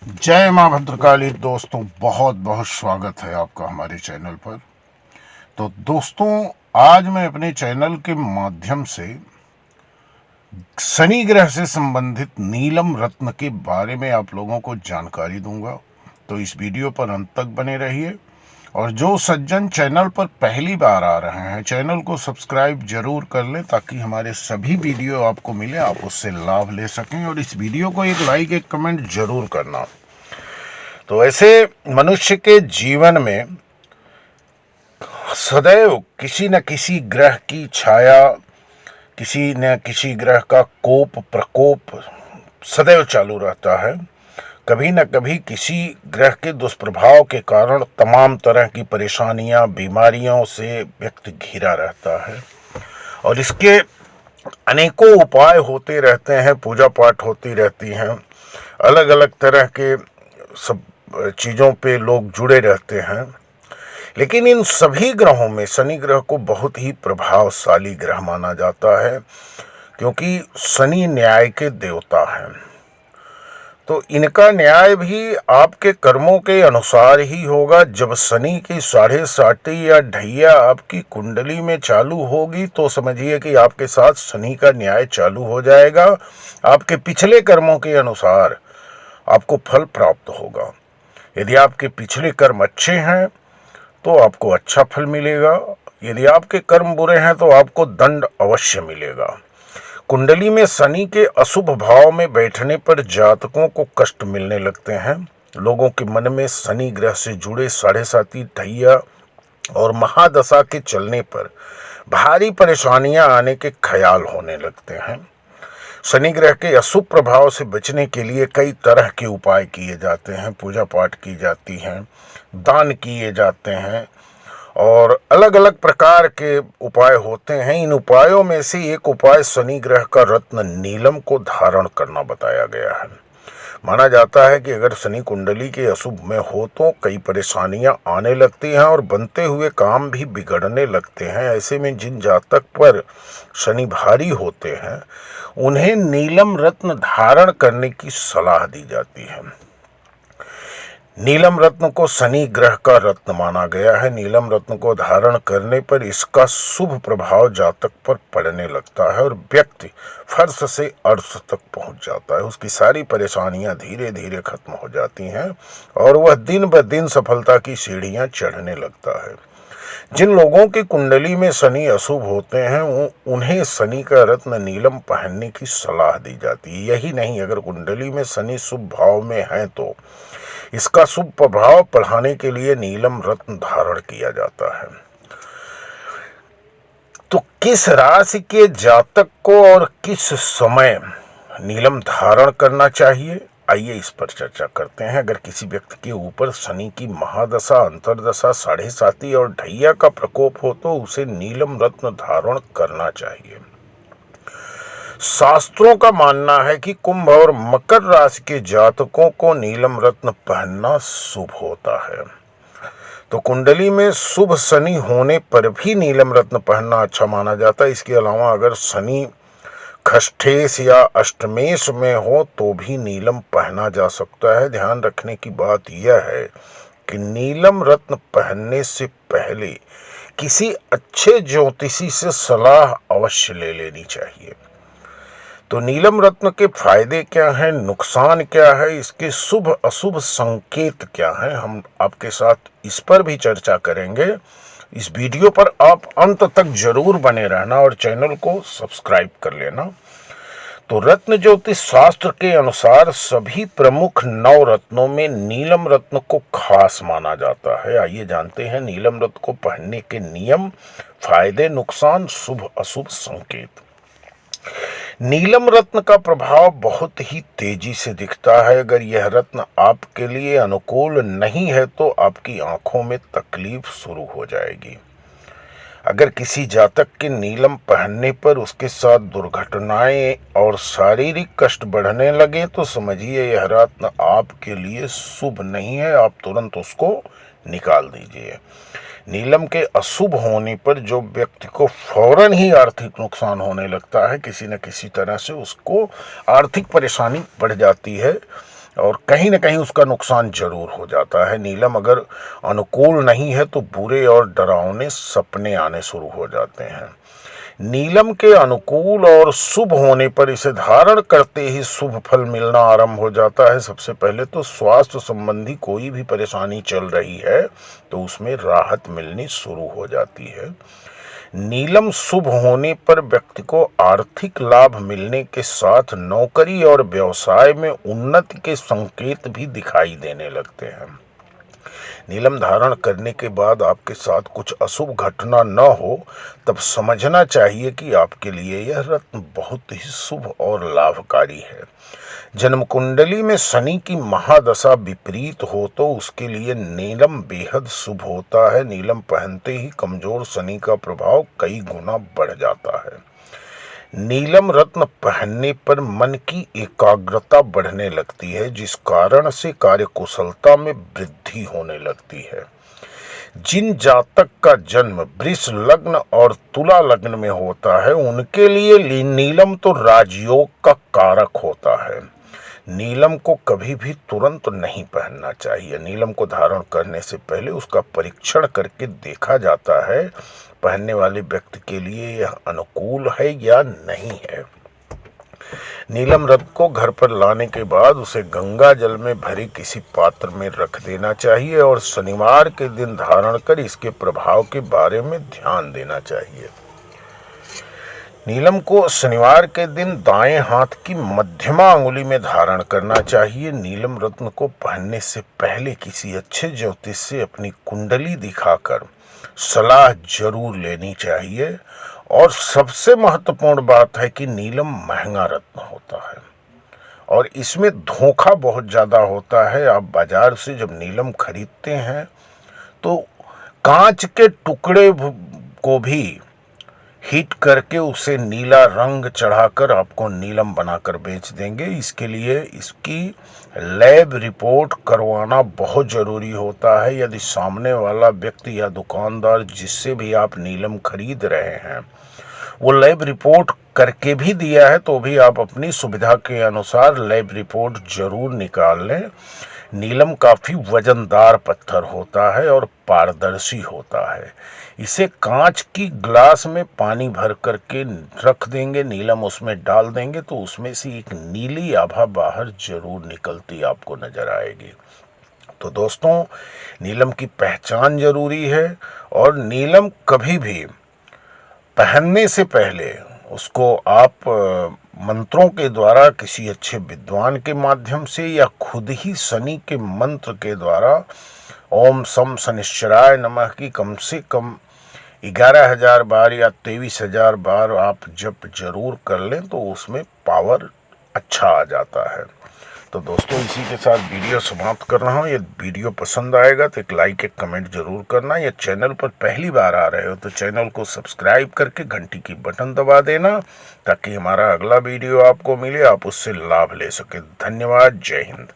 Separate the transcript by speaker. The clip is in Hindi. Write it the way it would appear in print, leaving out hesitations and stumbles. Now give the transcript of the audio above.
Speaker 1: जय मां भद्रकाली। दोस्तों, बहुत बहुत स्वागत है आपका हमारे चैनल पर। तो दोस्तों, आज मैं अपने चैनल के माध्यम से शनि ग्रह से संबंधित नीलम रत्न के बारे में आप लोगों को जानकारी दूंगा। तो इस वीडियो पर अंत तक बने रहिए। और जो सज्जन चैनल पर पहली बार आ रहे हैं, चैनल को सब्सक्राइब जरूर कर लें ताकि हमारे सभी वीडियो आपको मिले, आप उससे लाभ ले सकें। और इस वीडियो को एक लाइक, एक कमेंट जरूर करना। तो ऐसे मनुष्य के जीवन में सदैव किसी न किसी ग्रह की छाया, किसी न किसी ग्रह का कोप प्रकोप सदैव चालू रहता है। कभी न कभी किसी ग्रह के दुष्प्रभाव के कारण तमाम तरह की परेशानियां, बीमारियों से व्यक्ति घिरा रहता है। और इसके अनेकों उपाय होते रहते हैं, पूजा पाठ होती रहती हैं, अलग अलग तरह के सब चीज़ों पे लोग जुड़े रहते हैं। लेकिन इन सभी ग्रहों में शनि ग्रह को बहुत ही प्रभावशाली ग्रह माना जाता है, क्योंकि शनि न्याय के देवता हैं। तो इनका न्याय भी आपके कर्मों के अनुसार ही होगा। जब शनि की 6.5 या ढैया आपकी कुंडली में चालू होगी तो समझिए कि आपके साथ शनि का न्याय चालू हो जाएगा। आपके पिछले कर्मों के अनुसार आपको फल प्राप्त होगा। यदि आपके पिछले कर्म अच्छे हैं तो आपको अच्छा फल मिलेगा, यदि आपके कर्म बुरे हैं तो आपको दंड अवश्य मिलेगा। कुंडली में शनि के अशुभ भाव में बैठने पर जातकों को कष्ट मिलने लगते हैं। लोगों के मन में शनि ग्रह से जुड़े 7.5 ढैया और महादशा के चलने पर भारी परेशानियां आने के ख्याल होने लगते हैं। शनि ग्रह के अशुभ प्रभाव से बचने के लिए कई तरह के उपाय किए जाते हैं, पूजा पाठ की जाती हैं, दान किए जाते हैं और अलग अलग प्रकार के उपाय होते हैं। इन उपायों में से एक उपाय शनि ग्रह का रत्न नीलम को धारण करना बताया गया है। माना जाता है कि अगर शनि कुंडली के अशुभ में हो तो कई परेशानियां आने लगती हैं और बनते हुए काम भी बिगड़ने लगते हैं। ऐसे में जिन जातक पर शनि भारी होते हैं उन्हें नीलम रत्न धारण करने की सलाह दी जाती है। नीलम रत्न को शनि ग्रह का रत्न माना गया है। नीलम रत्न को धारण करने पर इसका शुभ प्रभाव जातक पर पड़ने लगता है और व्यक्ति फर्श से अर्श तक पहुंच जाता है। उसकी सारी परेशानियां धीरे धीरे खत्म हो जाती हैं और वह दिन ब दिन सफलता की सीढ़ियां चढ़ने लगता है। जिन लोगों की कुंडली में शनि अशुभ होते हैं उन्हें शनि का रत्न नीलम पहनने की सलाह दी जाती है। यही नहीं, अगर कुंडली में शनि शुभ भाव में है तो इसका शुभ प्रभाव बढ़ाने के लिए नीलम रत्न धारण किया जाता है। तो किस राशि के जातक को और किस समय नीलम धारण करना चाहिए, आइए इस पर चर्चा करते हैं। अगर किसी व्यक्ति के ऊपर शनि की महादशा, अंतरदशा, 7.5 और ढैया का प्रकोप हो तो उसे नीलम रत्न धारण करना चाहिए। शास्त्रों का मानना है कि कुंभ और मकर राशि के जातकों को नीलम रत्न पहनना शुभ होता है। तो कुंडली में शुभ शनि होने पर भी नीलम रत्न पहनना अच्छा माना जाता है। इसके अलावा अगर शनि खष्ठेश या अष्टमेश में हो तो भी नीलम पहना जा सकता है। ध्यान रखने की बात यह है कि नीलम रत्न पहनने से पहले किसी अच्छे ज्योतिषी से सलाह अवश्य ले लेनी चाहिए। तो नीलम रत्न के फायदे क्या हैं, नुकसान क्या है, इसके शुभ अशुभ संकेत क्या हैं, हम आपके साथ इस पर भी चर्चा करेंगे। इस वीडियो पर आप अंत तक जरूर बने रहना और चैनल को सब्सक्राइब कर लेना। तो रत्न ज्योतिष शास्त्र के अनुसार सभी प्रमुख 9 रत्नों में नीलम रत्न को खास माना जाता है। आइए जानते हैं नीलम रत्न को पहनने के नियम, फायदे, नुकसान, शुभ अशुभ संकेत। नीलम रत्न का प्रभाव बहुत ही तेजी से दिखता है। अगर यह रत्न आपके लिए अनुकूल नहीं है तो आपकी आंखों में तकलीफ शुरू हो जाएगी। अगर किसी जातक के नीलम पहनने पर उसके साथ दुर्घटनाएं और शारीरिक कष्ट बढ़ने लगे तो समझिए यह रत्न आपके लिए शुभ नहीं है, आप तुरंत उसको निकाल दीजिए। नीलम के अशुभ होने पर जो व्यक्ति को फौरन ही आर्थिक नुकसान होने लगता है, किसी न किसी तरह से उसको आर्थिक परेशानी बढ़ जाती है। और कहीं न कहीं उसका नुकसान जरूर हो जाता है। नीलम अगर अनुकूल नहीं है तो बुरे और डरावने सपने आने शुरू हो जाते हैं। नीलम के अनुकूल और शुभ होने पर इसे धारण करते ही शुभ फल मिलना आरंभ हो जाता है। सबसे पहले तो स्वास्थ्य संबंधी कोई भी परेशानी चल रही है तो उसमें राहत मिलनी शुरू हो जाती है। नीलम शुभ होने पर व्यक्ति को आर्थिक लाभ मिलने के साथ नौकरी और व्यवसाय में उन्नति के संकेत भी दिखाई देने लगते हैं। नीलम धारण करने के बाद आपके साथ कुछ अशुभ घटना न हो तब समझना चाहिए कि आपके लिए यह रत्न बहुत ही शुभ और लाभकारी है। जन्म कुंडली में शनि की महादशा विपरीत हो तो उसके लिए नीलम बेहद शुभ होता है। नीलम पहनते ही कमजोर शनि का प्रभाव कई गुना बढ़ जाता है। नीलम रत्न पहनने पर मन की एकाग्रता बढ़ने लगती है, जिस कारण से कार्यकुशलता में वृद्धि होने लगती है। जिन जातक का जन्म वृष लग्न और तुला लग्न में होता है उनके लिए नीलम तो राजयोग का कारक होता है। नीलम को कभी भी तुरंत नहीं पहनना चाहिए। नीलम को धारण करने से पहले उसका परीक्षण करके देखा जाता है पहनने वाले व्यक्ति के लिए यह अनुकूल है या नहीं है। नीलम रत्न को घर पर लाने के बाद उसे गंगा जल में भरे किसी पात्र में रख देना चाहिए और शनिवार के दिन धारण कर इसके प्रभाव के बारे में ध्यान देना चाहिए। नीलम को शनिवार के दिन दाएं हाथ की मध्यमा अंगुली में धारण करना चाहिए। नीलम रत्न को पहनने से पहले किसी अच्छे ज्योतिष से अपनी कुंडली दिखाकर सलाह जरूर लेनी चाहिए। और सबसे महत्वपूर्ण बात है कि नीलम महंगा रत्न होता है और इसमें धोखा बहुत ज़्यादा होता है। आप बाजार से जब नीलम खरीदते हैं तो कांच के टुकड़े को भी हीट करके उसे नीला रंग चढ़ाकर आपको नीलम बनाकर बेच देंगे। इसके लिए इसकी लैब रिपोर्ट करवाना बहुत ज़रूरी होता है। यदि सामने वाला व्यक्ति या दुकानदार जिससे भी आप नीलम खरीद रहे हैं वो लैब रिपोर्ट करके भी दिया है तो भी आप अपनी सुविधा के अनुसार लैब रिपोर्ट जरूर निकाल लें। नीलम काफ़ी वजनदार पत्थर होता है और पारदर्शी होता है। इसे कांच की ग्लास में पानी भर करके रख देंगे, नीलम उसमें डाल देंगे तो उसमें से एक नीली आभा बाहर जरूर निकलती आपको नजर आएगी। तो दोस्तों, नीलम की पहचान जरूरी है और नीलम कभी भी पहनने से पहले उसको आप मंत्रों के द्वारा किसी अच्छे विद्वान के माध्यम से या खुद ही शनि के मंत्र के द्वारा ओम सम शनिश्चराय नमः की कम से कम 11,000 बार या 23,000 बार आप जप जरूर कर लें तो उसमें पावर अच्छा आ जाता है। तो दोस्तों, इसी के साथ वीडियो समाप्त कर रहा हूँ। ये वीडियो पसंद आएगा तो एक लाइक एक कमेंट जरूर करना। या चैनल पर पहली बार आ रहे हो तो चैनल को सब्सक्राइब करके घंटी की बटन दबा देना ताकि हमारा अगला वीडियो आपको मिले, आप उससे लाभ ले सके। धन्यवाद। जय हिंद।